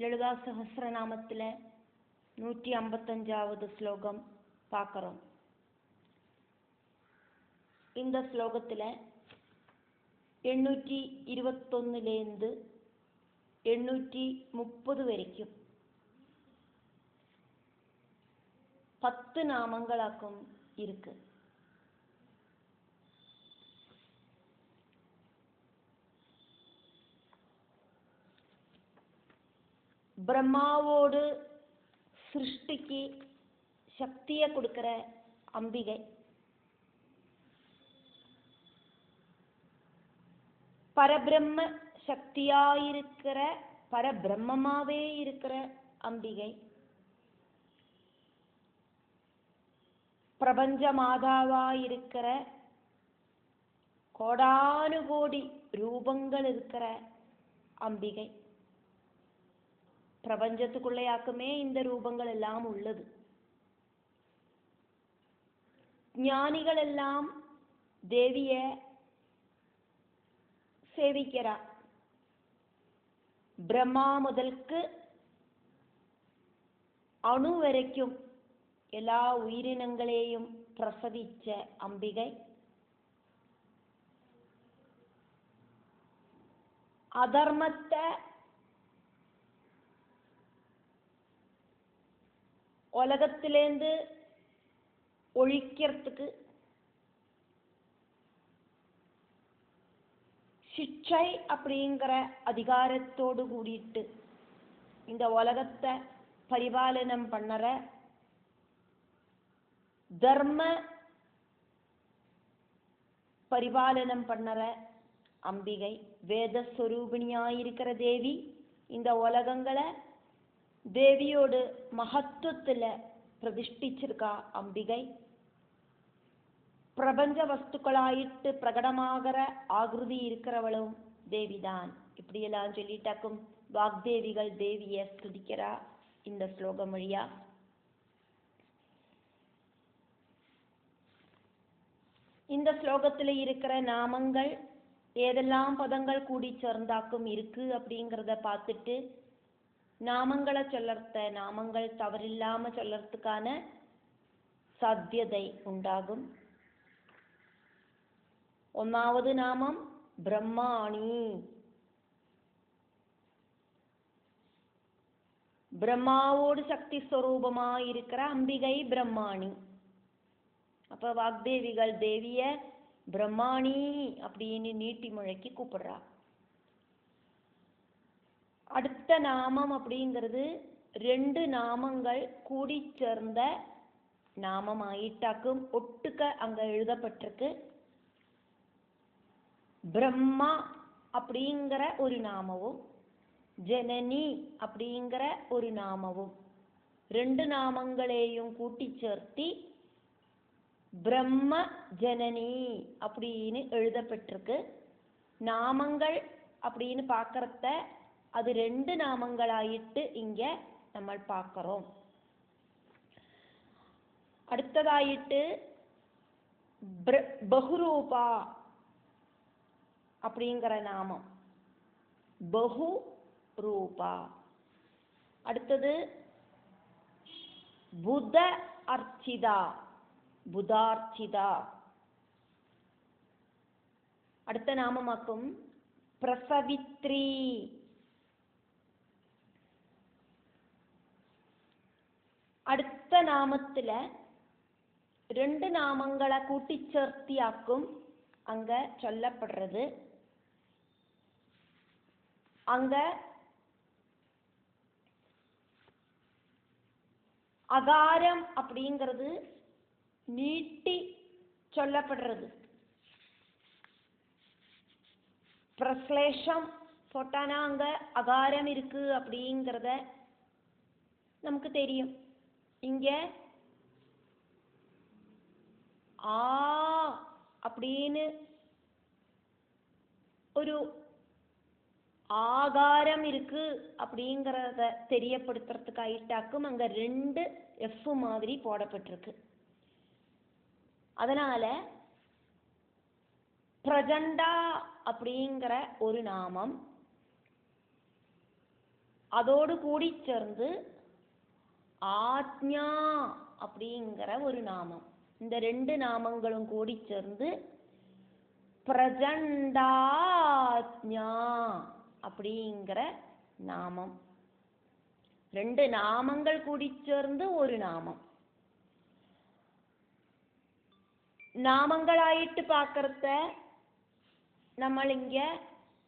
லலிதா சஹஸ்ரநாமத்தில் 155வது ஸ்லோகம் பார்க்குறோம். இந்த ஸ்லோகத்தில் 821லேருந்து 830 வரைக்கும் 10 நாமங்களாக்கும் இருக்கு. பிரம்மாவோடு சிருஷ்டிக்கு சக்தியை கொடுக்கிற அம்பிகை, பரபிரம்ம சக்தியாயிருக்கிற பரபிரம்மமாவே இருக்கிற அம்பிகை, பிரபஞ்ச மாதாவாயிருக்கிற கோடானுகோடி ரூபங்கள் இருக்கிற அம்பிகை. பிரபஞ்சத்துக்குள்ளையாக்குமே இந்த ரூபங்கள் எல்லாம் உள்ளது. ஞானிகள் எல்லாம் தேவிய சேவிக்கிறா. பிரம்மா முதல்க்கு அணு வரைக்கும் எல்லா உயிரினங்களையும் பிரசவிச்ச அம்பிகை, அதர்மத்தை உலகத்திலேந்து ஒழிக்கிறதுக்கு சிக்ஷை அப்படிங்கிற அதிகாரத்தோடு கூடிட்டு இந்த உலகத்தை பரிபாலனம் பண்ணற தர்ம பரிபாலனம் பண்ணற அம்பிகை, வேதஸ்வரூபிணியாயிருக்கிற தேவி இந்த உலகங்களை தேவியோடு மகத்துவத்தில் பிரதிஷ்டிச்சிருக்கா அம்பிகை. பிரபஞ்ச வஸ்துக்களாயிட்டு பிரகடமாகிற ஆகிருதி இருக்கிறவளும் தேவிதான். இப்படியெல்லாம் சொல்லிட்டாக்கும் வாக்தேவிகள் தேவியை ஸ்துதிக்கிறா இந்த ஸ்லோகம் வழியா. இந்த ஸ்லோகத்தில் இருக்கிற நாமங்கள் ஏதெல்லாம் பதங்கள் கூடி சேர்ந்தாக்கும் இருக்கு அப்படிங்கிறத பார்த்துட்டு நாமங்களை சொல்லறத நாமங்கள் தவறில்லாம சொல்லறதுக்கான சாத்தியதை உண்டாகும். ஒன்னாவது நாமம் பிரம்மாணி. பிரம்மாவோடு சக்தி ஸ்வரூபமாயிருக்கிற அம்பிகை பிரம்மாணி. அப்ப வாக்தேவிகள் தேவிய பிரம்மாணி அப்படின்னு நீட்டி முழக்கி கூப்பிடுறா. அடுத்த நாமம் அப்படிங்கிறது 2 நாமங்கள் கூடி சேர்ந்த நாமம் ஆயிட்டாக்கும். ஒட்டுக்க அங்க எழுதப்பட்டிருக்கு. பிரம்மா அப்படிங்கிற ஒரு நாமவும் ஜனனி அப்படிங்கிற ஒரு நாமவும் 2 நாமங்களையும் கூட்டி சேர்த்தி பிரம்ம ஜனனி அப்படின்னு எழுதப்பட்டிருக்கு. நாமங்கள் அப்படின்னு பார்க்கறத அது 2 நாமங்களாயிட்டு இங்க நம்ம பார்க்கிறோம். அடுத்ததாயிட்டு பகுரூபா அப்படிங்கிற நாமம், பகு ரூபா. அடுத்தது புத அர்ச்சிதா, புதார்ச்சிதா. அடுத்த நாமமாக்கும் பிரசவித்ரி. அடுத்த நாமத்துல 2 நாமங்களை கூட்டி சேர்த்தியாக்கும் அங்க சொல்லப்படுறது. அங்க அகாரம் அப்படிங்கிறது நீட்டி சொல்லப்படுறது. பிரஸ்லேஷம் போட்டானா அங்க அகாரம் இருக்கு அப்படிங்கிறத நமக்கு தெரியும். இங்க ஆ அப்படின்னு ஒரு ஆகாரம் இருக்கு அப்படிங்கிறத தெரியப்படுத்துறதுக்காயிட்டாக்கும் அங்க 2 எஃப் மாதிரி போடப்பட்டிருக்கு. அதனால பிரஜண்டா அப்படிங்கிற ஒரு நாமம், அதோடு கூடி சேர்ந்து ஆத்ஞா அப்படிங்கிற ஒரு நாமம். இந்த ரெண்டு நாமங்களும் கூடி சேர்ந்து பிரஜண்டாத்ஞா அப்படிங்கிற நாமம். ரெண்டு நாமங்கள் கூடி சேர்ந்து ஒரு நாமம். നാമങ്ങളായിട്ട് പാക്കറത്ത നമ്മളിങ്ങ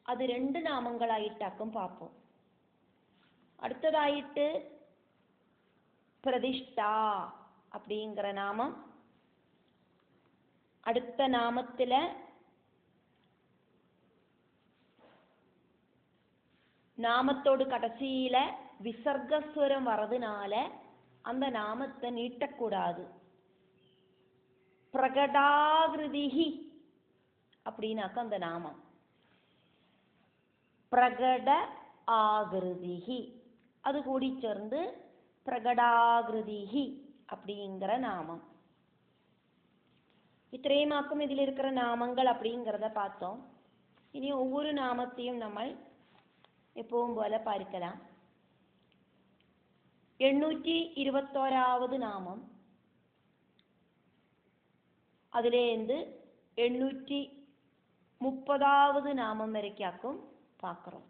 അത് രണ്ട് നാമങ്ങളായിട്ടാക്കും പാപ്പും. അടുത്തതായിട്ട് പ്രതിഷ്ഠ அப்படிங்கிற நாமம். அடுத்த நாமத்தில் நாமத்தோடு கடைசியில விசர்கஸ்வரம் வரதுனால அந்த நாமத்தை நீட்டக்கூடாது. பிரகடாகிருதிஹி அப்படின்னாக்க அந்த நாமம் பிரகட ஆகிருதிஹி, அது கூடி சேர்ந்து பிரகடாகிருதிஹி அப்படிங்கிற நாமம். இத்திரேமாக்கும் இதில் இருக்கிற நாமங்கள் அப்படிங்கிறத பார்த்தோம். இனி ஒவ்வொரு நாமத்தையும் நம்ம எப்பவும் போல பார்க்கலாம். 821வது நாமம், அதிலேருந்து 830வது நாமம் வரைக்கும் பார்க்கிறோம்.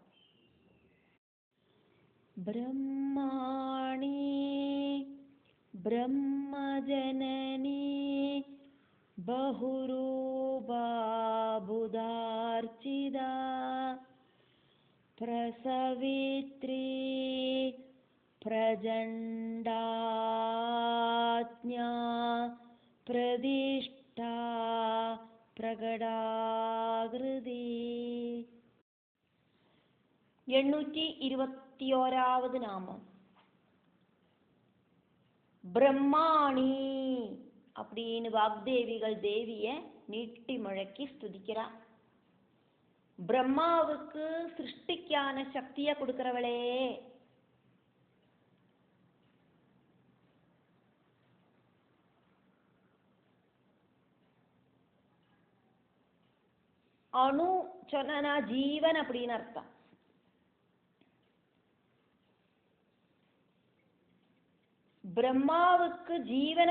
பிரம்மாணி பிரம்மஜனனி பஹுரூபா புதார்ச்சிதா பிரசவித்ரி பிரஜண்டாத்ஞா பிரதிஷ்டா பிரகடாகிருதி. 821வது நாமம் பிரம்மாணி அப்படின்னு வாக்தேவிகள் தேவிய நீட்டி முழக்கி ஸ்துதிக்கிறா. பிரம்மாவுக்கு சிருஷ்டிக்கான சக்தியை கொடுக்கிறவளே, அணு சொன்னா ஜீவன் அப்படின்னு அர்த்தம். பிரம்மாவுக்கு ஜீவன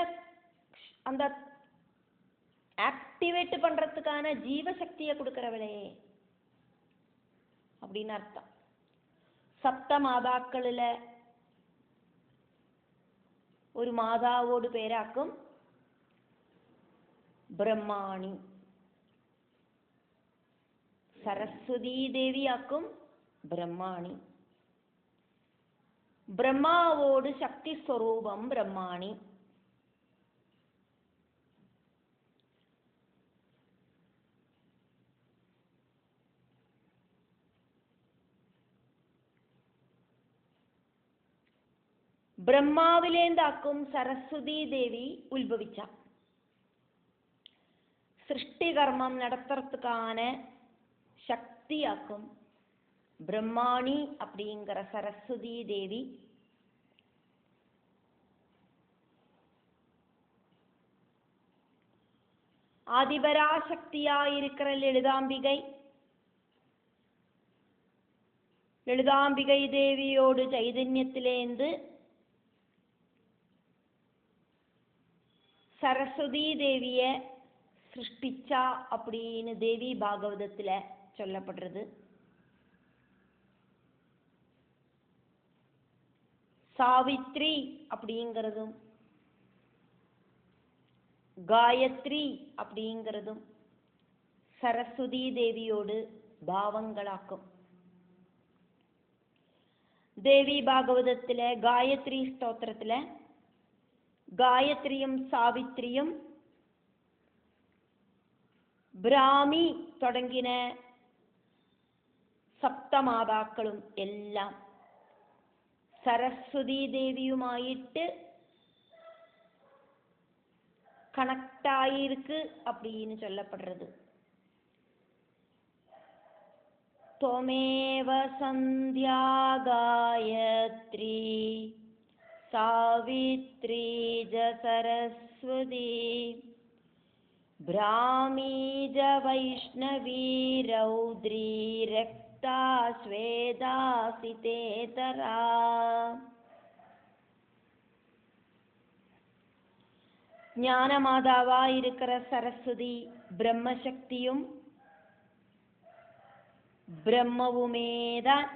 அந்த ஆக்டிவேட் பண்றதுக்கான ஜீவசக்தியை கொடுக்கிறவளே அப்படின்னு அர்த்தம். சப்த மாதாக்களில் ஒரு மாதாவோடு பேராக்கும் பிரம்மாணி. சரஸ்வதி தேவியாக்கும் பிரம்மாணி. பிரம்மாவோடு சக்தி ஸ்வரூபம் பிரம்மாணி. ബ്രഹ്മാവിലേന്താക്കും സരസ്വതി ദേവി ഉത്ഭവിച്ച. സൃഷ്ടികർമ്മം നടത്തുறதுக்கான சக்தியாக்கும் பிரம்மாணி அப்படிங்கிற சரஸ்வதி தேவி. ஆதிபராசக்தியாயிருக்கிற லலிதாம்பிகை, லலிதாம்பிகை தேவியோடு சைதன்யத்திலேந்து சரஸ்வதி தேவிய சிருஷ்டிச்சா அப்படின்னு தேவி பாகவதத்துல சொல்லப்படுறது. சாவித்ரி அப்படிங்கிறதும் காயத்ரி அப்படிங்கிறதும் சரஸ்வதி தேவியோடு பாவங்களாக்கும். தேவி பாகவதத்துல காயத்ரி ஸ்தோத்திரத்துல காயத்ரியும் சாவித்ரியும் பிராமி தொடங்கின സപ്തമാതാക്കളും എല്ലാം സരസ്വതി ദേവിയുമായിട്ട് കണക്ട് ആയിരിക്ക് அப்படின்னு சொல்லப்படுறது. ത്വമേവ സന്ധ്യാ ഗായത്രി സാവിത്രീ ച സരസ്വതി ബ്രാഹ്മീ ച വൈഷ്ണവീ രൗദ്രീ രക്തസാക്ഷിണി சுப்தா ஸ்வேதா சிதேதரா. ஞானமாதாவா இருக்கிற சரஸ்வதி பிரம்மசக்தியும் பிரம்மவுமேதான்.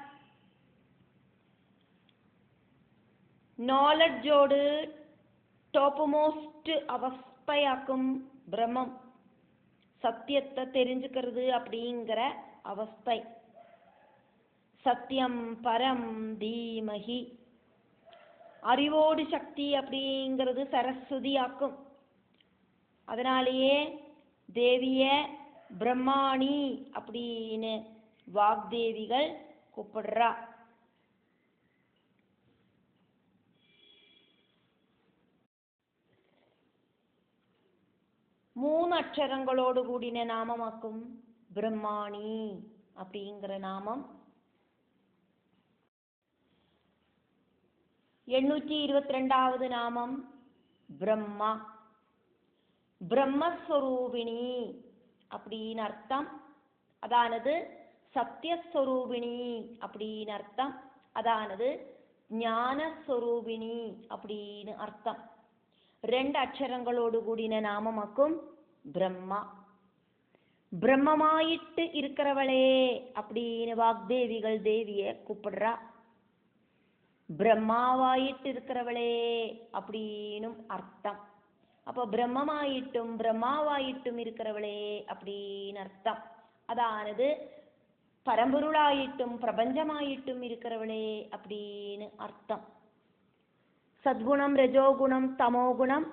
നോളജോട് ടോപ്പ് മോസ്റ്റ് അവസ്ഥയാക്കും பிரம்மம். சத்தியத்தை தெரிஞ்சுக்கிறது அப்படிங்கிற அவஸ்தை. சத்தியம் பரம் தீமஹி. அறிவோடு சக்தி அப்படிங்கிறது சரஸ்வதி ஆக்கும். அதனாலேயே தேவிய பிரம்மாணி அப்படின்னு வாக்தேவிகள் கூப்பிடுறா. மூணு அக்ஷரங்களோடு கூடின நாமமாக்கும் பிரம்மாணி அப்படிங்கிற நாமம். 822வது நாமம் பிரம்மா. பிரம்மஸ்வரூபிணி அப்படின்னு அர்த்தம். அதானது சத்தியஸ்வரூபிணி அப்படின்னு அர்த்தம். அதானது ஞானஸ்வரூபிணி அப்படின்னு அர்த்தம். 2 அக்ஷரங்களோடு கூடின நாமமாக்கும் பிரம்மா. பிரம்மமாயிட்டு இருக்கிறவளே அப்படின்னு வாக்தேவிகள் தேவிய கூப்பிடுறா. பிரம்மாவாயிட்டு இருக்கிறவளே அப்படின்னும் அர்த்தம். அப்போ பிரம்மமாயிட்டும் பிரம்மாவாயிட்டும் இருக்கிறவளே அப்படின்னு அர்த்தம். அதானது பரம்பொருளாயிட்டும் பிரபஞ்சமாயிட்டும் இருக்கிறவளே அப்படின்னு அர்த்தம். சத்குணம் ரஜோகுணம் தமோகுணம்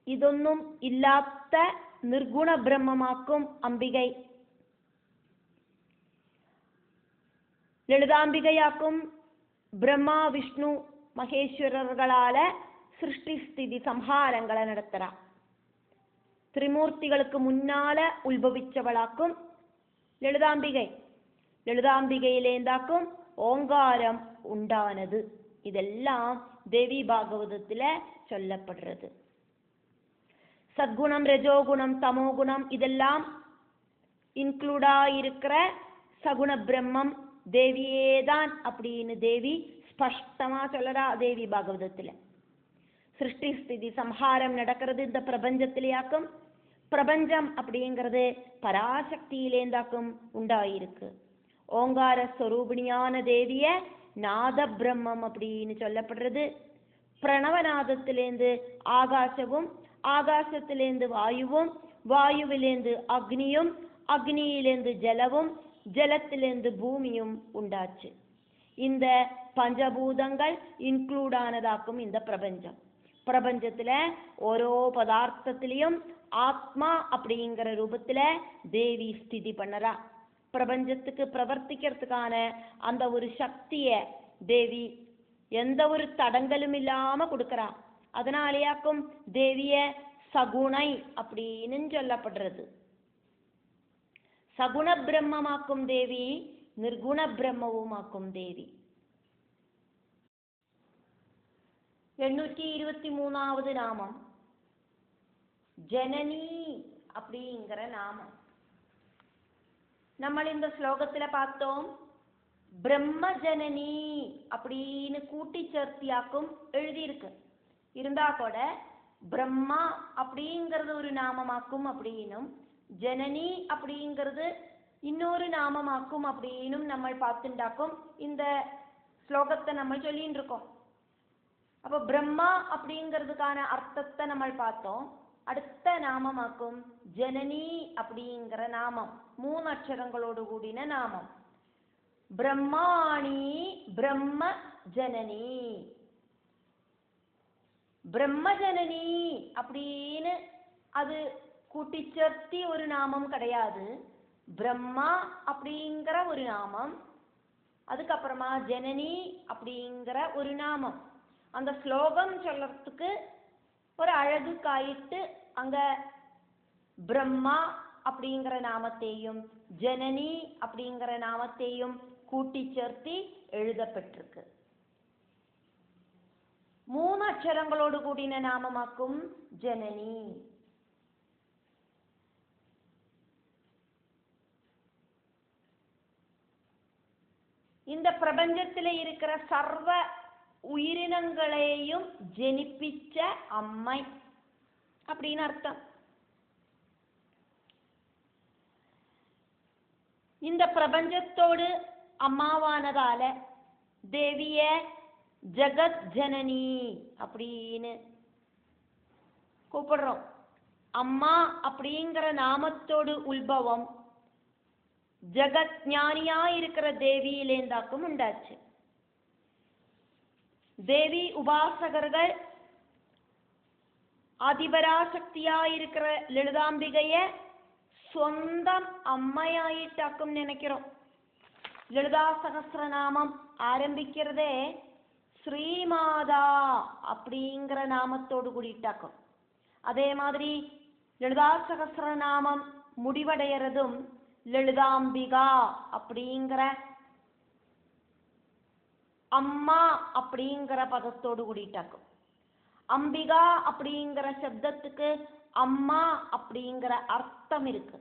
ഇതൊന്നും ഇല്ലാത്ത നിർഗുണ ബ്രഹ്മമാക്കും അംബികை. ലളിതാംബികയാക്കും பிரம்மா விஷ்ணு மகேஸ்வரர்களால சிருஷ்டி ஸ்திதி சம்ஹாரங்களை நடத்துறா. திரிமூர்த்திகளுக்கு முன்னால உத்பவிச்சவளாக்கும் ലളിതാംബിகை. ലളിതാംബികയിலேந்தாக்கும் ஓங்காரம் உண்டானது. இதெல்லாம் தேவி பாகவதத்துல சொல்லப்படுறது. சத்குணம் ரஜோகுணம் தமோகுணம் இதெல்லாம் இன்க்ளூடா இருக்கிற சகுண பிரம்மம் தேவியேதான் அப்படின்னு தேவி ஸ்பஷ்டமா சொல்லறா தேவி பாகவதத்துல. சிருஷ்டி ஸ்திதி சம்ஹாரம் நடக்கிறது இந்த பிரபஞ்சத்திலேயாக்கும். பிரபஞ்சம் அப்படிங்கிறது பராசக்தியிலேந்தாக்கும் உண்டாயிருக்கு. ஓங்கார ஸ்வரூபிணியான தேவிய நாத பிரம்மம் அப்படின்னு சொல்லப்படுறது. பிரணவநாதத்திலேந்து ஆகாசமும் ஆகாசத்திலேந்து வாயுவும் வாயுவிலேந்து அக்னியும் அக்னியிலேந்து ஜலவும் ஜலத்திலேந்து பூமியும் உண்டாச்சு. இந்த பஞ்சபூதங்கள் இன்க்ளூட் ஆனதாக்கும் இந்த பிரபஞ்சம். பிரபஞ்சத்துல ஓரோ பதார்த்தத்திலையும் ஆத்மா அப்படிங்கிற ரூபத்துல தேவி ஸ்திதி பண்ணறா. பிரபஞ்சத்துக்கு பிரவர்த்திக்கிறதுக்கான அந்த ஒரு சக்திய தேவி எந்த ஒரு தடங்கலும் இல்லாம கொடுக்கறா. அதனாலேயாக்கும் தேவிய சகுணை அப்படின்னு சொல்லப்படுறது. சகுண பிரம்மமாக்கும் தேவி நிர்குண பிரம்மவுமாக்கும் தேவி. 823வது நாமம் ஜனனி அப்படிங்கிற நாமம். நம்ம இந்த ஸ்லோகத்துல பார்த்தோம் பிரம்ம ஜனனி அப்படின்னு கூட்டி சேர்த்தியாக்கும் எழுதியிருக்கு. இருந்தா கூட பிரம்மா அப்படிங்கிறது ஒரு நாமமாக்கும் அப்படின்னும் ஜனனி அப்படிங்கிறது இன்னொரு நாமமாக்கும் அப்படின்னும் நம்ம பார்த்துட்டாக்கும் இந்த ஸ்லோகத்தை நம்ம சொல்லிட்டு இருக்கோம். அப்போ பிரம்மா அப்படிங்கிறதுக்கான அர்த்தத்தை நம்ம பார்த்தோம். அடுத்த நாமமாக்கும் ஜனனி அப்படிங்கிற நாமம். 3 அக்ஷரங்களோடு கூடின நாமம். பிரம்மாணி பிரம்ம ஜனனி. பிரம்மஜனனி அப்படின்னு அது கூட்டிச்சேர்த்தி ஒரு நாமம் கிடையாது. பிரம்மா அப்படிங்கிற ஒரு நாமம், அதுக்கப்புறமா ஜனனி அப்படிங்கிற ஒரு நாமம். அந்த ஸ்லோகம் சொல்றதுக்கு ஒரு அழகுக்காயிட்டு அங்க பிரம்மா அப்படிங்கிற நாமத்தையும் ஜனனி அப்படிங்கிற நாமத்தையும் கூட்டி சேர்த்தி எழுதப்பட்டிருக்கு. 3 அக்ஷரங்களோடு கூடின நாமமாக்கும் ஜனனி. இந்த பிரபஞ்சத்தில் இருக்கிற சர்வ உயிரினங்களையும் ஜெனிப்பிச்ச அம்மை அப்படின்னு அர்த்தம். இந்த பிரபஞ்சத்தோடு அம்மாவானதால தேவிய ஜகத் ஜனனி அப்படின்னு கூப்பிடுறோம். அம்மா அப்படிங்கிற நாமத்தோடு உல்பவம் ஜகத் ஞானியா இருக்கிற தேவியிலேந்தாக்கும் உண்டாச்சு. தேவி உபாசகர்கள் அதிபராசக்தியா இருக்கிற லலிதாம்பிகைய സ്വന്തം അമ്മയായിട്ടാക്കും നിனைக்கிறோம். ലളിതാ സഹസ്രനാമം ആരംഭിக்கிறதே ஸ்ரீமாதா அப்படிங்கிற நாமத்தோடு கூடிட்டாக்கும். அதே மாதிரி லலிதா சகஸ்ரநாமம் முடிவடைகிறதும் லலிதாம்பிகா அப்படிங்கிற அம்மா அப்படிங்கிற பதத்தோடு கூடிட்டாக்கும். அம்பிகா அப்படிங்கிற சப்தத்துக்கு அம்மா அப்படிங்கிற அர்த்தம் இருக்கு.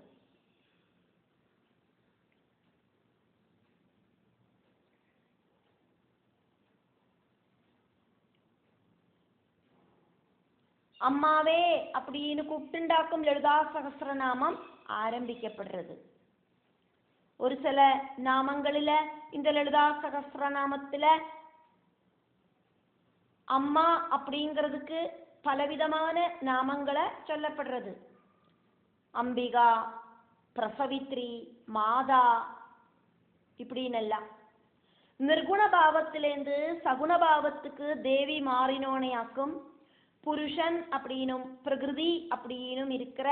அம்மாவே அப்படின்னு கூப்பிட்டுண்டாக்கும் லலிதா சகஸ்ரநாமம் ஆரம்பிக்கப்படுறது. ஒரு சில நாமங்களில இந்த லலிதா சகஸ்ரநாமத்துல அம்மா அப்படிங்கிறதுக்கு பலவிதமான நாமங்களை சொல்லப்படுறது. அம்பிகா, பிரசவித்ரி, மாதா இப்படின்னெல்லாம். நிர்குண பாவத்திலேருந்து சகுண பாவத்துக்கு தேவி மாறினோனையாக்கும். புருஷன் அப்படின்னும் பிரகிருதி அப்படின்னும் இருக்கிற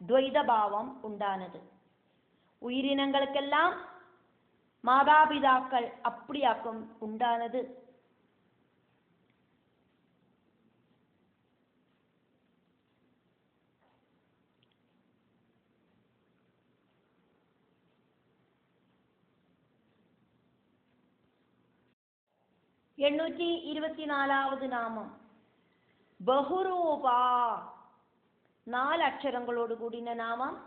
துவைத பாவம் உண்டானது. உயிரினங்களுக்கெல்லாம் மாதாபிதாக்கள் அப்படியாக்கும் உண்டானது. எண்ணூற்றி 24வது நாமம் பகுரூபா. 4 அக்ஷரங்களோடு கூடின நாமம்.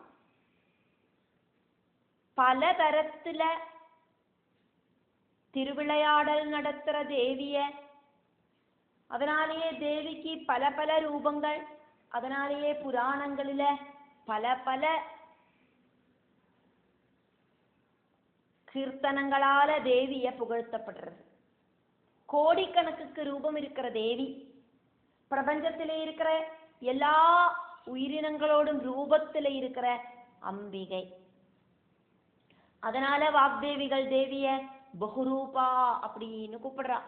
பல தரத்துல திருவிளையாடல் நடத்துற தேவிய, அதனாலேயே தேவிக்கு பல பல ரூபங்கள். அதனாலேயே புராணங்களில பல பல கீர்த்தனங்களால தேவிய புகழ்த்தப்படுறது. கோடிக்கணக்குக்கு ரூபம் இருக்கிற தேவி பிரபஞ்சத்திலே இருக்கிற எல்லா உயிரினங்களோடும் ரூபத்திலே இருக்கிற அம்பிகை. அதனால வாக்தேவிகள் தேவிய பகுரூபா அப்படின்னு கூப்பிடுறா.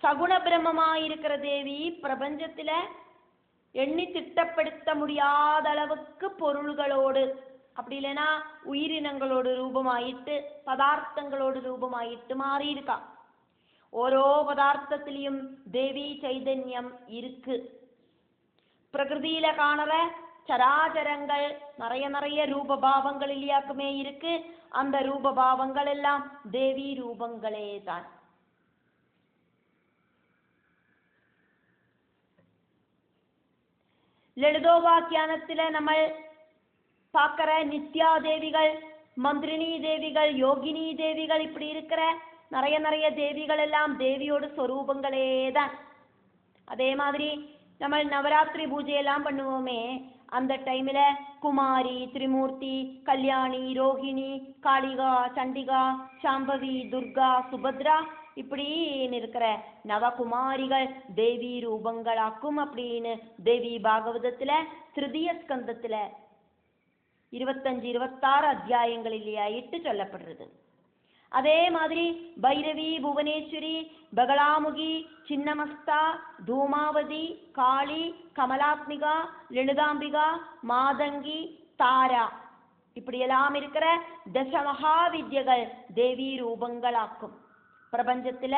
சகுண பிரம்மமா இருக்கிற தேவி பிரபஞ்சத்துல எண்ணி திட்டப்படுத்த முடியாத அளவுக்கு பொருள்களோடு, அப்படி இல்லைன்னா உயிரினங்களோடு ரூபமாயிட்டு பதார்த்தங்களோடு ரூபமாயிட்டு மாறி இருக்கா. ஓரோ பதார்த்தத்திலையும் தேவி சைதன்யம் இருக்கு. பிரகிருதியில காணற சராச்சரங்கள் நிறைய நிறைய ரூபபாவங்கள் இல்லையாக்குமே இருக்கு. அந்த ரூபபாவங்கள் எல்லாம் தேவி ரூபங்களே தான். லலிதோபாக்கியானத்துல நம்ம பார்க்கிற நித்யா தேவிகள், மந்திரினி தேவிகள், யோகினி தேவிகள், இப்படி இருக்கிற நிறைய நிறைய தேவிகள் எல்லாம் தேவியோட ஸ்வரூபங்களே தான். அதே மாதிரி நம்ம நவராத்திரி பூஜையெல்லாம் பண்ணுவோமே, அந்த டைம்ல குமாரி, திரிமூர்த்தி, கல்யாணி, ரோஹிணி, காளிகா, சண்டிகா, சாம்பவி, துர்கா, சுபத்ரா இப்படின்னு இருக்கிற நவகுமாரிகள் தேவி ரூபங்களாக்கும் அப்படின்னு தேவி பாகவதத்துல திருதிய ஸ்கந்தத்துல 25-26 அத்தியாயங்களிலேயே இட்டு சொல்லப்படுறது. அதே மாதிரி பைரவி, புவனேஸ்வரி, பகலாமுகி, சின்னமஸ்தா, தூமாவதி, காளி, கமலாத்மிகா, லலிதாம்பிகா, மாதங்கி, தாரா இப்படியெல்லாம் இருக்கிற தசமகா வித்யகள் தேவி ரூபங்களாக்கும். பிரபஞ்சத்துல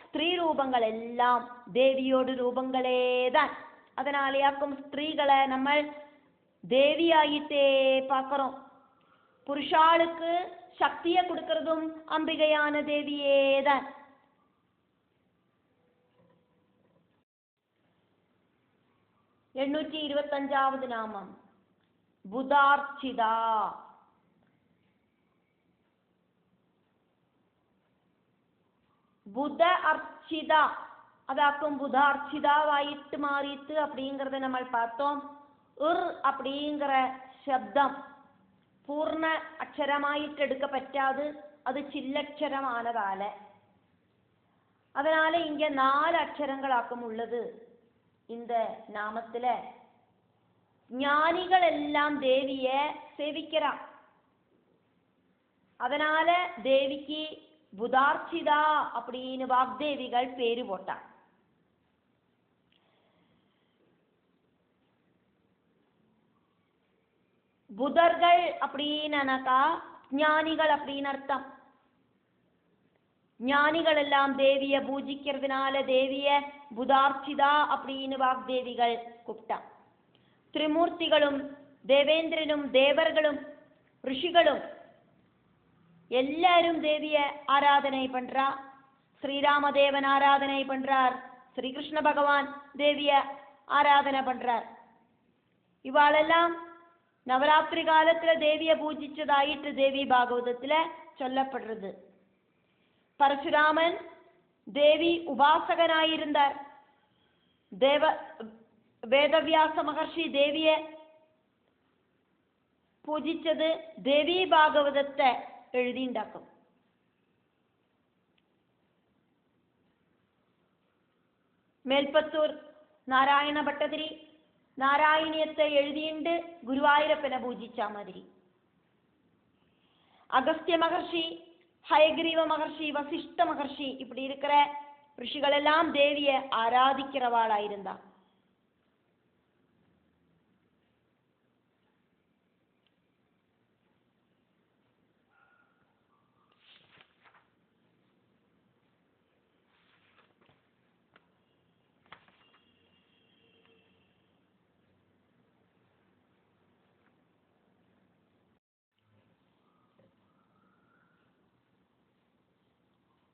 ஸ்திரீ ரூபங்கள் எல்லாம் தேவியோடு ரூபங்களே தான். அதனாலேயாக்கும் ஸ்திரீகளை நம்ம தேவி ஆயிட்டே பார்க்கிறோம். புருஷாளுக்கு சக்தியை கொடுக்கறதும் அம்பிகையான தேவியே தான். எண்ணூற்றி 25வது நாமம் புதார்ச்சிதா. புத அர்ச்சிதா, அதாக்கும் புத அர்ச்சிதாவாயிட்டு மாறிட்டு அப்படிங்கிறத நம்ம பார்த்தோம். அப்படிங்கிற சப்தம் பூர்ண அக்ஷரமாயிட்டு எடுக்க பറ്റാது, அது சில்லക്ഷരமானதால. அதனால இங்க 4 அக்ஷரங்களாக்கும் உள்ளது. இந்த நாமத்துல ஞானிகள் எல்லாம் தேவிய சேவிக்கிறா. அதனால தேவிக்கு புதார்ச்சிதா அப்படின்னு வாக்தேவிகள் பேரு போட்டா. புதர்கள் அப்படின்னாக்கா ஞானிகள் அப்படின்னு அர்த்தம். ஞானிகள் எல்லாம் தேவிய பூஜிக்கிறதுனால தேவிய புதார்ச்சிதா அப்படின்னு வாக்தேவிகள் கூப்பிட்டா. திரிமூர்த்திகளும் தேவேந்திரனும் தேவர்களும் ரிஷிகளும் எல்லாரும் தேவிய ஆராதனை பண்றா. ஸ்ரீராமதேவன் ஆராதனை பண்றார், ஸ்ரீகிருஷ்ண பகவான் தேவிய ஆராதனை பண்றார். இவாளெல்லாம் நவராத்திரி காலத்துல தேவிய பூஜிச்சதாயிட்டு தேவி பாகவதத்துல சொல்லப்படுறது. பரசுராமன் தேவி உபாசகனாயிருந்தார். வேதவியாச மகர்ஷி தேவிய பூஜிச்சது தேவி பாகவதத்தை எழுதிண்டாக்கும். മേൽപ്പത്തൂർ നാരായണ ഭട്ടതിരി നാരായണീയത്തെ എഴുതിയിട്ട് ഗുരുവായൂരപ്പനെ പൂജിച്ചാ മാതിരി. அகஸ்திய மகர்ஷி, ஹயகிரீவ மகர்ஷி, வசிஷ்ட மகர்ஷி இப்படி இருக்கிற ரிஷிகள் எல்லாம் தேவிய ஆராதிக்கிறவாளாயிருந்தா.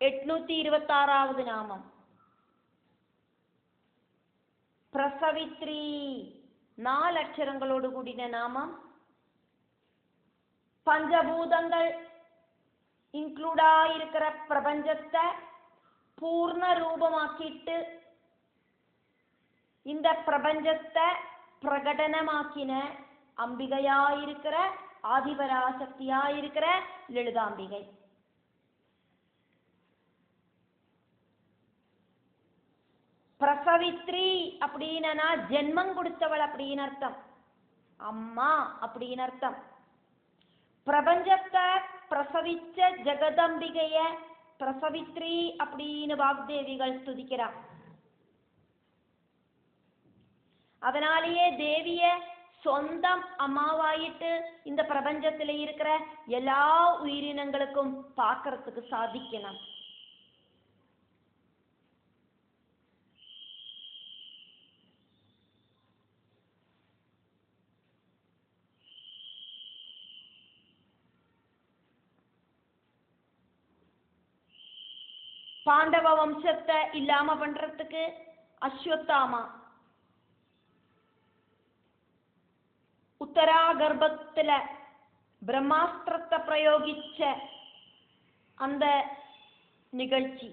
എണ്ണൂറ്റി 26வது നാമം പ്രസവിത്രി. 4 അക്ഷരങ്ങളോട് കൂടിയ നാമം. പഞ്ചഭൂതങ്ങൾ ഇൻക്ലൂഡായിരിக்கிற பிரபஞ்சத்தை பூர்ண ரூபமாக்கிட்டு இந்த பிரபஞ்சத்தை பிரகடனமாக்கின அம்பிகையாயிருக்கிற ஆதிபராசக்தியாயிருக்கிற லலிதாம்பிகை. பிரசவித்ரி அப்படின்னா ஜென்மம் கொடுத்தவள் அப்படின்னு அர்த்தம், அம்மா அப்படின்னு அர்த்தம். பிரபஞ்சத்தை பிரசவிச்ச ஜெகதம்பிகைய பிரசவித்ரி அப்படின்னு வாக்தேவிகள் ஸ்துதிக்கிறா. அதனாலேயே தேவிய சொந்தம் அம்மாவாயிட்டு இந்த பிரபஞ்சத்துல இருக்கிற எல்லா உயிரினங்களுக்கும் பார்க்கறதுக்கு சாதிக்கணும். பாண்டவ வம்சத்தை இல்லாம பண்றதுக்கு அஸ்வத்தாமா உத்தரா கர்ப்பத்துல பிரம்மாஸ்திரத்தை பிரயோகிச்ச அந்த நிகழ்ச்சி.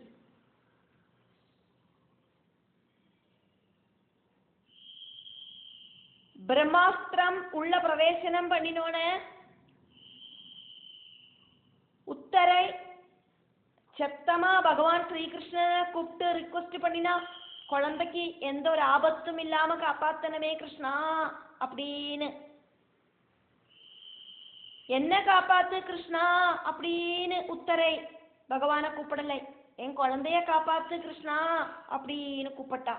பிரம்மாஸ்திரம் உள்ள பிரவேசனம் பண்ணினோன உத்தரை சத்தமா பகவான் ஸ்ரீகிருஷ்ணனை கூப்பிட்டு ரிக்வெஸ்ட் பண்ணினா, குழந்தைக்கு எந்த ஒரு ஆபத்தும் இல்லாம காப்பாத்தனமே கிருஷ்ணா அப்படின்னு. என்ன காப்பாத்து கிருஷ்ணா அப்படின்னு உத்தரை பகவானை கூப்பிடலை, என் குழந்தைய காப்பாத்து கிருஷ்ணா அப்படின்னு கூப்பிட்டா.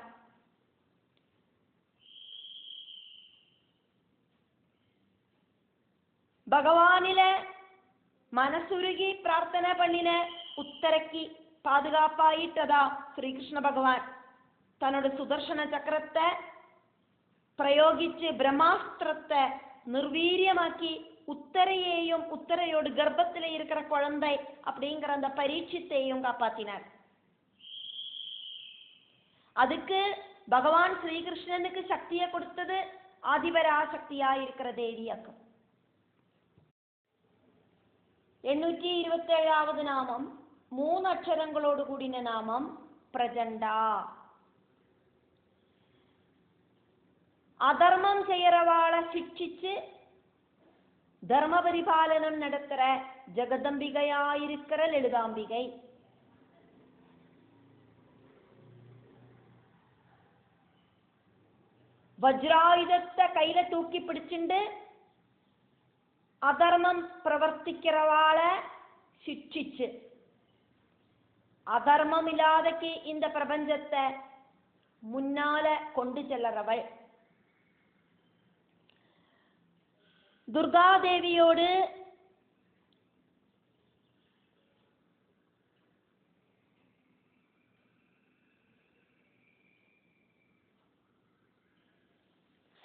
பகவானில மனசுருகி பிரார்த்தனை பண்ணின உத்தரைக்கு பாதுகாப்பாயிட்டதா ஸ்ரீகிருஷ்ண பகவான் தன்னோட சுதர்சன சக்கரத்தை பிரயோகிச்சு பிரம்மாஸ்திரத்தை நிர்வீரியமாக்கி உத்தரையையும் உத்தரையோடு கர்ப்பத்தில இருக்கிற குழந்தை அப்படிங்கிற அந்த பரீட்சித்தையும் காப்பாத்தினார். அதுக்கு பகவான் ஸ்ரீகிருஷ்ணனுக்கு சக்தியை கொடுத்தது ஆதிபராசக்தியா இருக்கிற தேவியாக்கும். 827வது நாமம் 3 அக்ஷரங்களோடு கூடின நாமம் பிரஜண்டா. அதர்மம் செய்யறவாளை சிக்ஷிச்சு தர்ம பரிபாலனம் நடத்துற ஜெகதம்பிகையாயிருக்கிற லலிதாம்பிகை. வஜ்ராயுதத்தை கையில தூக்கி பிடிச்சுண்டு அதர்மம் பிரவர்த்திக்கிறவாளை சிக்ஷிச்சு அதர்மம் இல்லாதக்கு இந்த பிரபஞ்சத்தை முன்னால கொண்டு செல்லறவள். துர்காதேவியோடு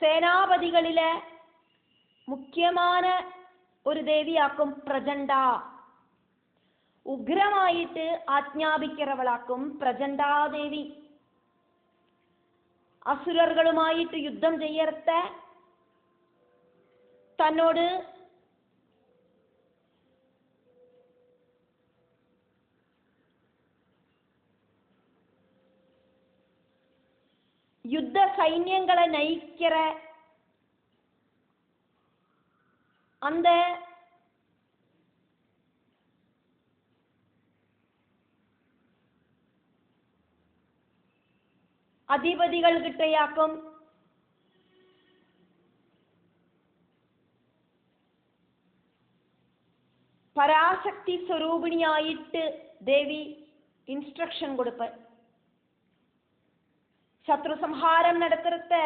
சேனாபதிகளில முக்கியமான ഒരു ദേവിയാക്കും പ്രചണ്ഡാ. ഉഗ്രമായിട്ട് ആജ്ഞാപിக்கிறവളാക്കും പ്രചണ്ഡാദേവി. അസുരர்களுമായിട്ട് യുദ്ധം ചെയ്യർത്ത തന്നോട് யுத்த சைன்யங்களை நயிக்கிற அந்த அதிபதிகள் கிட்டையாக்கும் പരാശക്തി സ്വരൂപിണിയായിട്ട് ദേവി ഇൻസ്ട്രക്ഷൻ കൊടുപ്പ്. ശത്രു സംഹാരം നടത്തുന്ന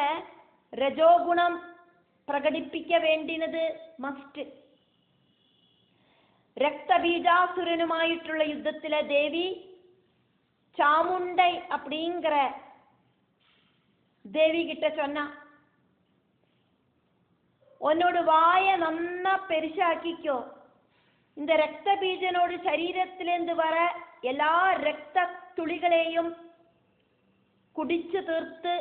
രജോ ഗുണം പ്രകടിപ്പിക്ക വേണ്ടിനത് മസ്റ്റ്. രക്തബീജാസുരനുമായിട്ടുള്ള യുദ്ധത്തിലെ ദേവി சாமுண்டை அப்படிங்கிற தேவி கிட்ட சொன்னா, உன்னோட வாய நன்னா பெருசாக்கிக்கோ, இந்த ரத்த பீஜனோட சரீரத்திலிருந்து வர எல்லா ரத்த துளிகளையும் குடிச்சு தீர்த்து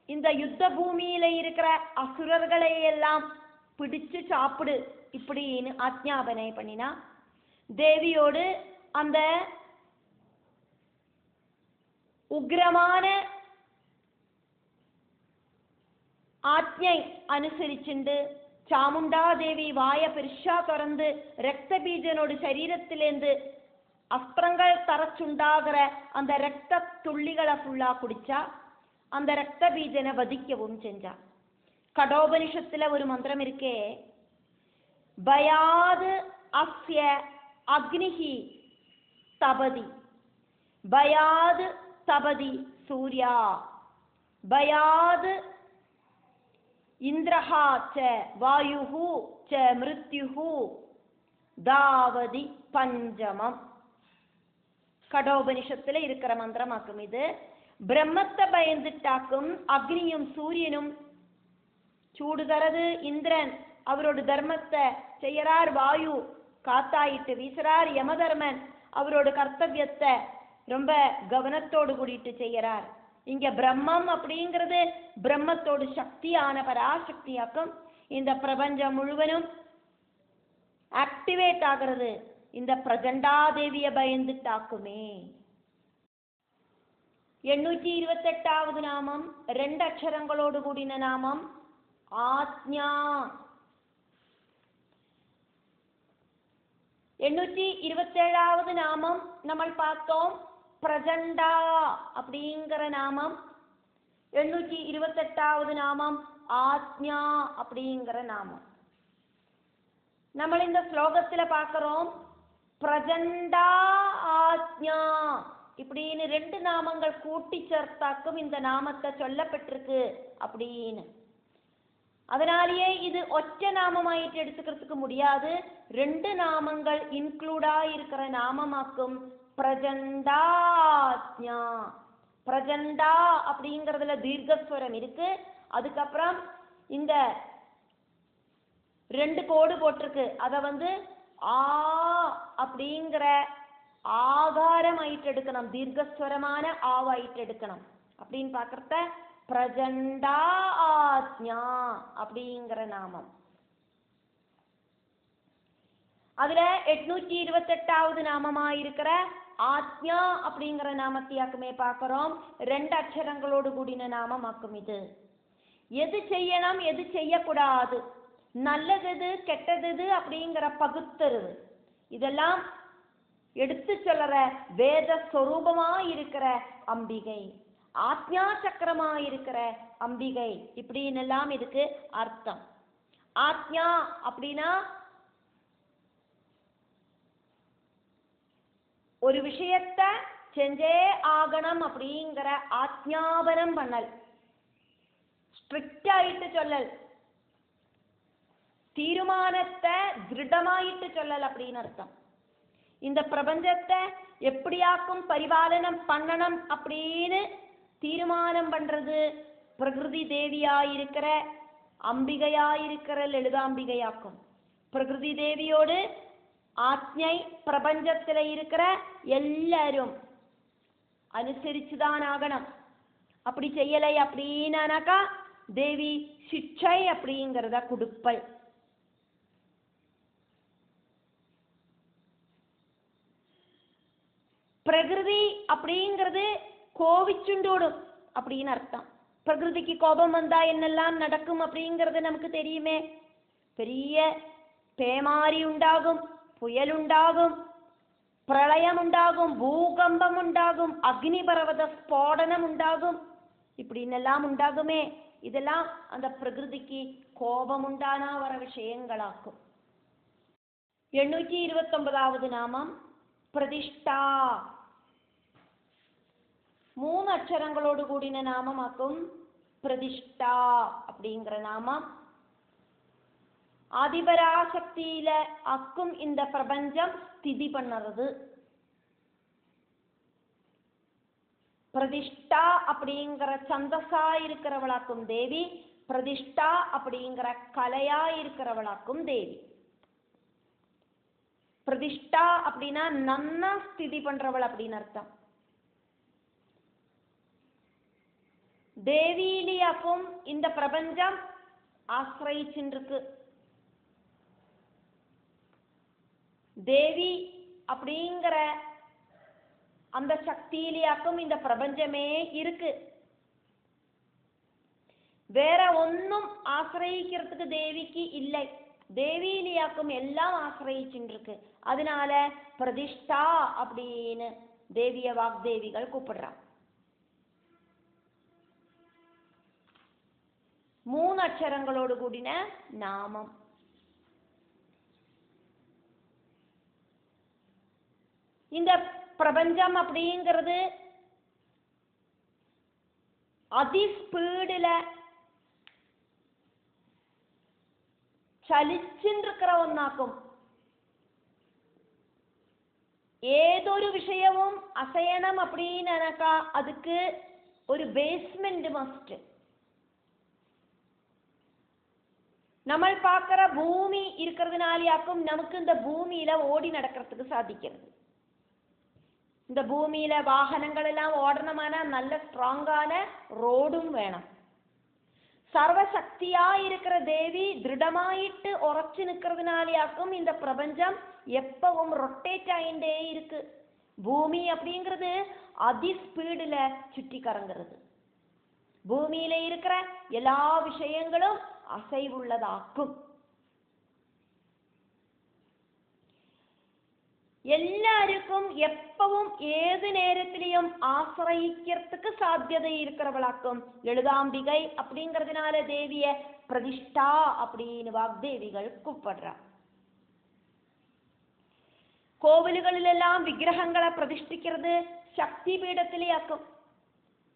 இந்த யுத்த பூமியில இருக்கிற அசுரர்களை எல்லாம் பிடிச்சு சாப்பிடு இப்படின்னு ஆஜ்ஞாபனை பண்ணினா. தேவியோடு அந்த உக்ரமான ஆജ്ഞை அனுசரிச்சுண்டு சாமுண்டாதேவி வாய பெருசா திறந்து ரத்த பீஜனோட சரீரத்திலேருந்து அஸ்திரங்கள் தரச்சுண்டாகிற அந்த ரத்த துள்ளிகளை ஃபுல்லா குடிச்சா. அந்த ரத்த பீஜனை வதிக்கவும் செஞ்சா. கடோபனிஷத்துல ஒரு மந்திரம் இருக்கே, பயாது அஸ்ய அக்னிஹி தபதி பயாது தபதி சூர்யா பயாது இந்திரஹா ச வாயுஹு ச மிருத்யுஹு தாவதி பஞ்சமம். கடோபனிஷத்துல இருக்கிற மந்திரமாக்கும் இது. பிரம்மத்தை பயந்துட்டாக்கும் அக்னியும் சூரியனும் சூடு தரது இந்திரன் அவரோட தர்மத்தை செய்யறார். வாயு காத்தாயிட்டு வீசுறார். யமதர்மன் அவரோட கர்த்தவியத்தை ரொம்ப கவனத்தோடு கூடிட்டு செய்யறார். இங்க பிரம்மம் அப்படிங்கிறது பிரம்மத்தோடு சக்தியான பராசக்தியாக்கும் இந்த பிரபஞ்சம் முழுவதும் ஆக்டிவேட் ஆகிறது இந்த பிரஜண்டாதேவிய பயந்துட்டாக்குமே. 828வது நாமம் 2 அக்ஷரங்களோடு கூடின நாமம் ஆத்ஞா. 827வது நாமம் நம்ம பார்த்தோம் பிரஜண்டா அப்படிங்கிற நாமம். 828வது நாமம் ஆத்ஞா அப்படிங்கிற நாமம். நம்ம இந்த ஸ்லோகத்துல பார்க்கிறோம் பிரஜண்டா ஆத்ஞா இப்படின்னு 2 நாமங்கள் கூட்டி சேர்த்தாக்கும் இந்த நாமத்தை சொல்லப்பட்டிருக்கு அப்படின்னு. அதனாலேயே இது ஒற்ற நாமமாயிட்டு எடுத்துக்கிறதுக்கு முடியாது. 2 நாமங்கள் இன்க்ளூடா இருக்கிற நாமமாக்கும் பிரஜண்டாத்ஞா. பிரஜண்டா அப்படிங்கிறதுல தீர்க்கஸ்வரம் இருக்கு. அதுக்கப்புறம் இந்த 2 கோடு போட்டிருக்கு. அதை ஆ அப்படிங்கிற ஆகாரம் ஆயிட்டு எடுக்கணும். தீர்க்கஸ்வரமான ஆவாயிட்டு எடுக்கணும். அப்படின்னு பார்க்கறத பிரஜண்டா ஆத்ஞா அப்படிங்கிற நாமம். அதுல 828வது நாமமா இருக்கிற ஆத்யா அப்படிங்கிற நாமத்தையாக்குமே பார்க்கிறோம். 2 அக்ஷரங்களோடு கூடின நாமமாக்கும் இது. எது செய்யணும் எது செய்யக்கூடாது, நல்லது கெட்டது அப்படிங்கிற பகுத்தறிவு இதெல்லாம் எடுத்து சொல்ற வேத ஸ்வரூபமா இருக்கிற அம்பிகை, ஆத்யா சக்கரமா இருக்கிற அம்பிகை இப்படின்னு எல்லாம் இதுக்கு அர்த்தம். ஆத்யா அப்படின்னா ஒரு விஷயத்த செஞ்சே ஆகணும் அப்படிங்கிற ஆத்யாபனம் பண்ணல், ஸ்ட்ரிக்ட் ஆயிட்டு சொல்லல், தீர்மானத்தை திருடமாயிட்டு சொல்லல் அப்படின்னு அர்த்தம். இந்த பிரபஞ்சத்தை எப்படியாக்கும் பரிபாலனம் பண்ணணும் அப்படின்னு தீர்மானம் பண்றது பிரகிருதி தேவியாயிருக்கிற அம்பிகையாயிருக்கிற லலிதாம்பிகையாக்கும். பிரகிருதி தேவியோடு ஆத்ஞை பிரபஞ்சத்துல இருக்கிற எல்லாரும் அனுசரிச்சுதான் ஆகணும். அப்படி செய்யலை அப்படின்னாக்கா தேவி சிக்ஷை அப்படிங்கிறத கொடுப்பல். பிரகிருதி அப்படிங்கிறது கோவிச்சுண்டோடும் அப்படின்னு அர்த்தம். பிரகிருதிக்கு கோபம் வந்தா என்னெல்லாம் நடக்கும் அப்படிங்கிறது நமக்கு தெரியுமே. பெரிய பேமாரி உண்டாகும், புயல் உண்டாகும், பிரளயம் உண்டாகும், பூகம்பம் உண்டாகும், அக்னி பர்வத ஸ்போடனம் உண்டாகும், இப்படின்னெல்லாம் உண்டாகுமே. இதெல்லாம் அந்த பிரகிருதிக்கு கோபம் உண்டானா வர விஷயங்களாக்கும். 829வது நாமம் பிரதிஷ்டா. 3 அக்ஷரங்களோடு கூடின நாமமாக்கும் பிரதிஷ்டா அப்படிங்கிற நாமம். ஆதிபராசக்தியில அக்கும் இந்த பிரபஞ்சம் ஸ்திதி பண்ணுறது. பிரதிஷ்டா அப்படிங்கிற சந்தசா இருக்கிறவளாக்கும் தேவி, பிரதிஷ்டா அப்படிங்கிற கலையா இருக்கிறவளாக்கும் தேவி. பிரதிஷ்டா அப்படின்னா நன்னா ஸ்திதி பண்றவள் அப்படின்னு அர்த்தம். தேவியிலியாக்கும் இந்த பிரபஞ்சம் ஆசிரயிச்சுருக்கு. தேவி அப்படிங்கிற அந்த சக்தியிலியாக்கும் இந்த பிரபஞ்சமே இருக்கு. வேற ஒன்னும் ஆசிரயிக்கிறதுக்கு தேவிக்கு இல்லை. தேவியிலியாக்கும் எல்லாம் ஆசிரயிச்சுருக்கு. அதனால பிரதிஷ்டா அப்படின்னு தேவிய வாக்தேவிகள் கூப்பிடுறான். 3 அக்ஷரங்களோடு கூடின நாமம். இந்த பிரபஞ்சம் அப்படிங்கிறது அதி ஸ்பீடுல ചലിച്ചിരിക്കുന്ന ഒന്നാക്കും. ഏതൊരു വിഷയവും അസയണം அப்படின்னாக்கா அதுக்கு ஒரு பேஸ்மெண்ட் மஸ்ட். നമ്മൾ பார்க்கிற பூமி இருக்கிறதுனாலயாக்கும் நமக்கு இந்த பூமியில ஓடி நடக்கிறதுக்கு சாதிக்கிறது. இந்த பூமியில வாகனங்கள் எல்லாம் ஓடணுமானா நல்ல ஸ்ட்ராங்கான ரோடும் வேணும். சர்வசக்தியா இருக்கிற தேவி திருடமாயிட்டு உറച്ചു நிக்கிறதுனாலயாக்கும் இந்த பிரபஞ்சம் எப்பவும் ரொட்டேட் ஆயிட்டே இருக்கு. பூமி அப்படிங்கிறது அதி ஸ்பீடுல சுற்றி கறங்குறது. பூமியில இருக்கிற எல்லா விஷயங்களும் அசைவுள்ளதாக்கும். எல்லாருக்கும் எப்பவும் ஏது நேரத்திலையும் ஆசிரயிக்கிறதுக்கு சாத்தியதை இருக்கிறவளாக்கும் லலிதாம்பிகை. அப்படிங்கிறதுனால தேவிய பிரதிஷ்டா அப்படின்னு வாக்தேவிகள் கூப்பிடுறா. கோவில்களிலெல்லாம் விக்கிரகங்களை பிரதிஷ்ഠிக்கிறது சக்தி பீடத்திலேயாக்கும்.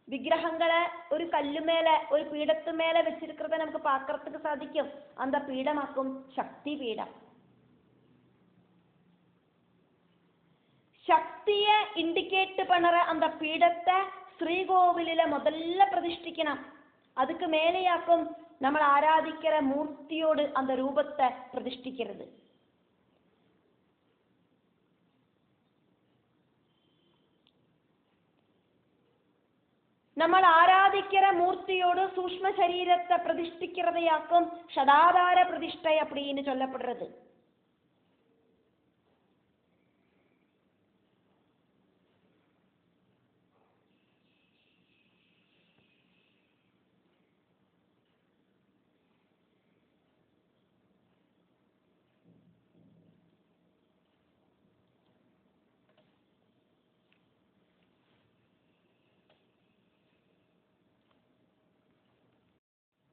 விக்கிரகங்களை ஒரு கல்லு மேல ஒரு பீடத்து மேல வச்சிருக்கிறத நமக்கு பார்க்கறதுக்கு சாதிக்கும். அந்த பீடமாக்கும் சக்தி பீடம். சக்திய இண்டிகேட் பண்ற அந்த பீடத்தை ஸ்ரீகோவிலில முதல்ல பிரதிஷ்ഠிக்கணும். அதுக்கு மேலேயாக்கும் നമ്മൾ ആരാധിக்கிற മൂർത്തിയോട് அந்த ரூபத்தை பிரதிஷ்ഠிக்கிறது. നമ്മൾ ആരാധിக்கிற மூர்த்தியோடு சூக்ஷ்ம சரீரத்தை பிரதிஷ்ഠிக்கிறதையாக்கும் சதாதார பிரதிஷ்டை அப்படின்னு சொல்லப்படுறது.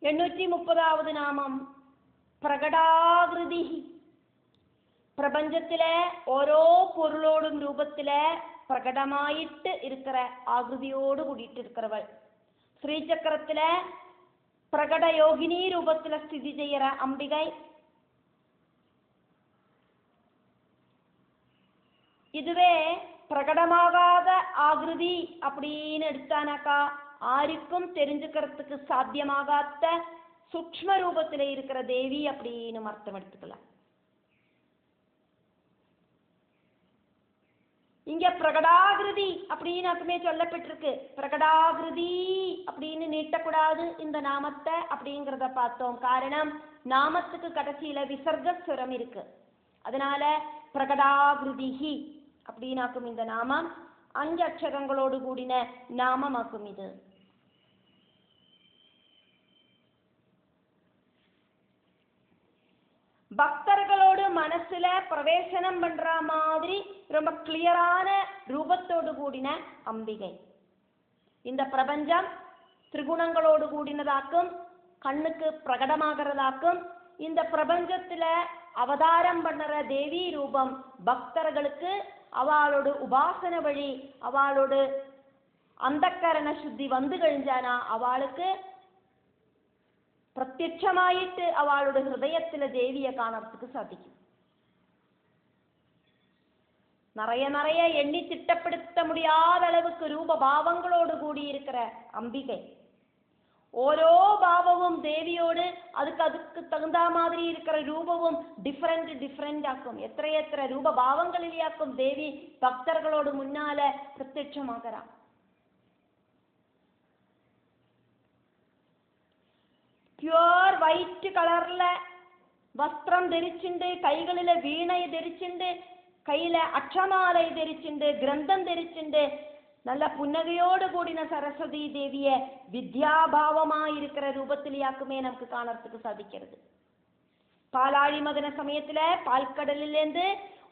830வது நாமம் பிரகடாகிருதி. பிரபஞ்சத்திலே ஓரோ பொருளோடும் ரூபத்திலே பிரகடமாயிட்டு இருக்கிற ஆகிருதியோடு கூடிட்டு இருக்கிறவள். ஸ்ரீசக்கரத்தில பிரகட யோகினி ரூபத்துல ஸ்திதி செய்யற அம்பிகை. இதுவே பிரகடமாகாத ஆகிருதி அப்படின்னு எடுத்தானாக்கா ஆருக்கும் தெரிஞ்சுக்கிறதுக்கு சாத்தியமாகாத சூக்ஷ்ம ரூபத்துல இருக்கிற தேவி அப்படின்னு அர்த்தம் எடுத்துக்கலாம். இங்க பிரகடாகிருதி அப்படின்னாக்குமே சொல்லப்பட்டிருக்கு. பிரகடாகிருதி அப்படின்னு நீட்டக்கூடாது இந்த நாமத்தை அப்படிங்கிறத பார்த்தோம். காரணம் நாமத்துக்கு கடைசியில விசர்கஸ்வரம் இருக்கு. அதனால பிரகடாகிருதி அப்படின்னாக்கும் இந்த நாமம் 5 அக்ஷரங்களோடு கூடின நாமமாக்கும். இது பக்தர்களோடு மனசுல பிரவேசனம் பண்ற மாதிரி ரொம்ப கிளியரான ரூபத்தோடு கூடின அம்பிகை. இந்த பிரபஞ்சம் திரிகுணங்களோடு கூடினதாக்கும், கண்ணுக்கு பிரகடமாகிறதாக்கும். இந்த பிரபஞ்சத்துல அவதாரம் பண்ணுற தேவி ரூபம் பக்தர்களுக்கு அவளோடு உபாசன வழி அவளோடு அந்தக்கரண சுத்தி வந்து கழிஞ்சானா அவளுக்கு பிரத்யட்சமாயிட்டு அவளோட ஹிருதயத்துல தேவியை காணறதுக்கு சாதிக்கும். நிறைய எண்ணி திட்டப்படுத்த முடியாத அளவுக்கு ரூப பாவங்களோடு கூடி இருக்கிற அம்பிகை. ஓரோ பாவமும் தேவியோடு அதுக்கு தகுந்த மாதிரி இருக்கிற ரூபமும் டிஃப்ரெண்ட் ஆக்கும். எத்தனை ரூப பாவங்களிலேயாக்கும் தேவி பக்தர்களோடு முன்னால பிரத்யட்சமாகிறா. പ്യുവർ വൈറ്റ് കളറില വസ്ത്രം ധരിച്ചിട്ടുണ്ട്, കൈകളിലെ വീണ ധരിച്ചിട്ടുണ്ട്, കയ്യിലെ അക്ഷമാല ധരിച്ചിട്ടുണ്ട്, ഗ്രന്ഥം ധരിച്ചിട്ടുണ്ട്. നല്ല പുന്നകയോട് കൂടിന സരസ്വതി ദേവിയെ വിദ്യാഭാവമായിരിக்கிற ரூபத்திலேயாக்குமே நமக்கு காணறதுக்கு சாதிக்கிறது. பாலாழி மதன சமயத்துல பால்கடலிலேருந்து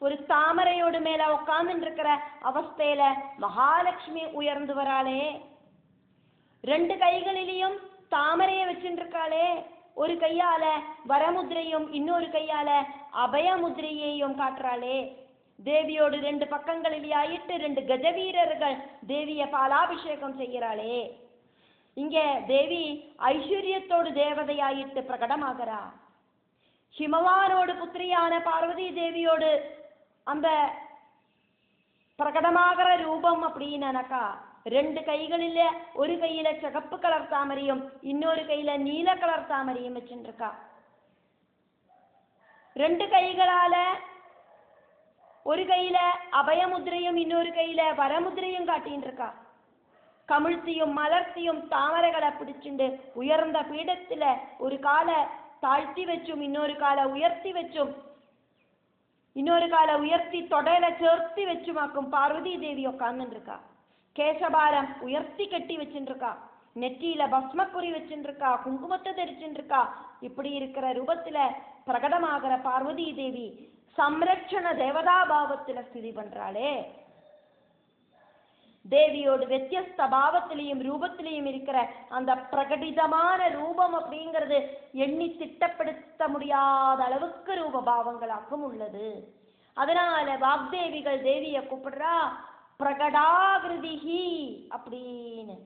ஒரு தாமரையோடு மேல உட்கார்ந்து இருக்கிற அவஸ்தையில மகாலட்சுமி உயர்ந்து வராளே. 2 கைகளிலையும் தாமரையை வச்சுருக்காளே. ஒரு கையால வரமுதிரையும் இன்னொரு கையால அபயமுதிரையையும் காட்டுறாளே. தேவியோடு 2 பக்கங்களிலேயாயிட்டு 2 கஜவீரர்கள் தேவிய பாலாபிஷேகம் செய்கிறாளே. இங்க தேவி ஐஸ்வர்யத்தோடு தேவதையாயிட்டு பிரகடமாகிறா. ஹிமவானோடு புத்திரியான பார்வதி தேவியோடு அந்த பிரகடமாகிற ரூபம் அப்படின்னாக்கா 2 கைகளில ஒரு கையில சிகப்பு கலர் தாமரையும் இன்னொரு கையில நீல கலர் தாமரையும் வச்சுருக்கா. 2 கைகளால ஒரு கையில அபயமுதிரையும் இன்னொரு கையில வரமுதிரையும் காட்டின்னு இருக்கா. கமிழ்த்தியும் மலர்த்தியும் தாமரைகளை பிடிச்சுண்டு உயர்ந்த பீடத்துல ஒரு காலை தாழ்த்தி வச்சும் இன்னொரு காலை உயர்த்தி வச்சும் இன்னொரு காலை உயர்த்தி தொடையில சேர்த்தி வச்சுமாக்கும் பார்வதி தேவி உட்கார்ந்து இருக்கா. கேசபாரம் உயர்த்தி கட்டி வச்சுருக்கா. நெற்றியில பஸ்மக்குறி வச்சுருக்கா. குங்குமத்தை தரிச்சுருக்கா. இப்படி இருக்கிற ரூபத்துல பிரகடமாகிற பார்வதி தேவி சம்ரட்சண தேவதாபாவத்துல ஸ்திதி பண்றாளே. தேவியோடு வித்தியஸ்த பாவத்திலையும் ரூபத்திலையும் இருக்கிற அந்த பிரகடிதமான ரூபம் அப்படிங்கிறது எண்ணி திட்டப்படுத்த முடியாத அளவுக்கு ரூப பாவங்களாக்கும் உள்ளது. அதனால வாக்தேவிகள் தேவியை கூப்பிடுறா பிரகடாகிருதி அப்படின்னு.